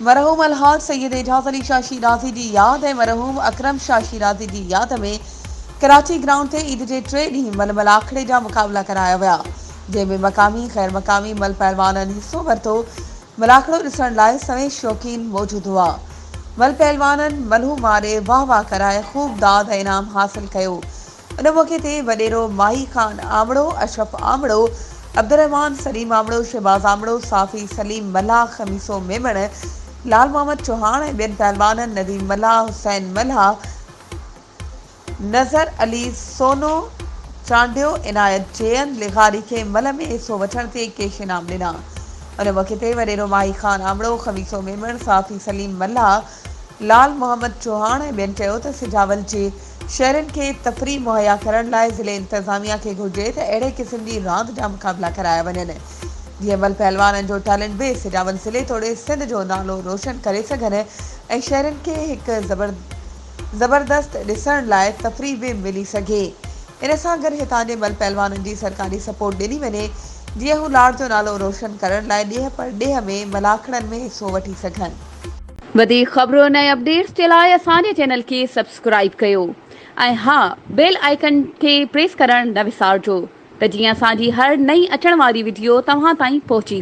मरहूम अलहाज सैयद एजाज अली शाह शिराज़ी जी याद है मरहूम अकरम शाह शिराज़ी जी याद में कराची ग्राउंड से ईद के 3 ॾींहं मलमलाखड़े जा मुकाबला कराया विया, जंहिंमें मक़ामी ग़ैर मक़ामी मल पहलवाननि हिस्सो वरितो। मलाखड़ो ॾिसण लाइ सवें शौक़ीन मौजूद हुआ। मल पहलवाननि मलहू मारे वाह वाह कराए ख़ूब दाद ऐं इनाम हासिल कयो। उन मौक़े ते वॾेरो माही खान आमड़ो, अशरफ आमड़ो, अब्दुर्रहमान सलीम आमड़ो, शहबाज आमड़ो, साफ़ी सलीम मल्हा, खमीसो मेमण, लाल मोहम्मद चौहान ऐं ॿियनि पहलवाननि नदीम मल्हा, हुसैन मल्हा, नज़र अली सोनो चांडियो, इनायत जयन लिगारी खे मल में हिस्सो वठण ते कैश इनाम ॾिना। उन मौक़े ते वॾेरो माही खान आमड़ो, खमीसो मेमण, साफ़ी सलीम मल्हा, लाल मोहम्मद चौहान ऐं ॿियनि चयो त सिजावल जे शहरनि खे तफ़रीह मुहैया करण लाइ ज़िले इंतज़ामिया खे घुर्जे त अहिड़े क़िस्म जी रांदि जा मुक़ाबला कराया वञनि जीअं मल पहलवाननि जो टैलेंट बि सिजावल ज़िले तोड़े सिंध जो नालो रोशन करे सघनि ऐं शहरनि खे हिकु ज़बरदस्त ॾिसण लाइ तफ़रीह बि मिली सघे। इन सां गॾु हितां जे मल पहलवाननि जी सरकारी सपोर्ट ॾिनी वञे जीअं हू लाड़ जो नालो रोशन करण लाइ ॾींहं पर ॾींहं में मलाखड़नि में हिस्सो वठी सघनि। वधीक ख़बरुनि ऐं अपडेट्स जे लाइ असांजे चैनल खे सब्सक्राइब कयो ऐं हा, बेल आइकन खे प्रेस करणु न विसारिजो त जीअं असांजी हर नई अचण वारी वीडियो तव्हां ताईं पहुची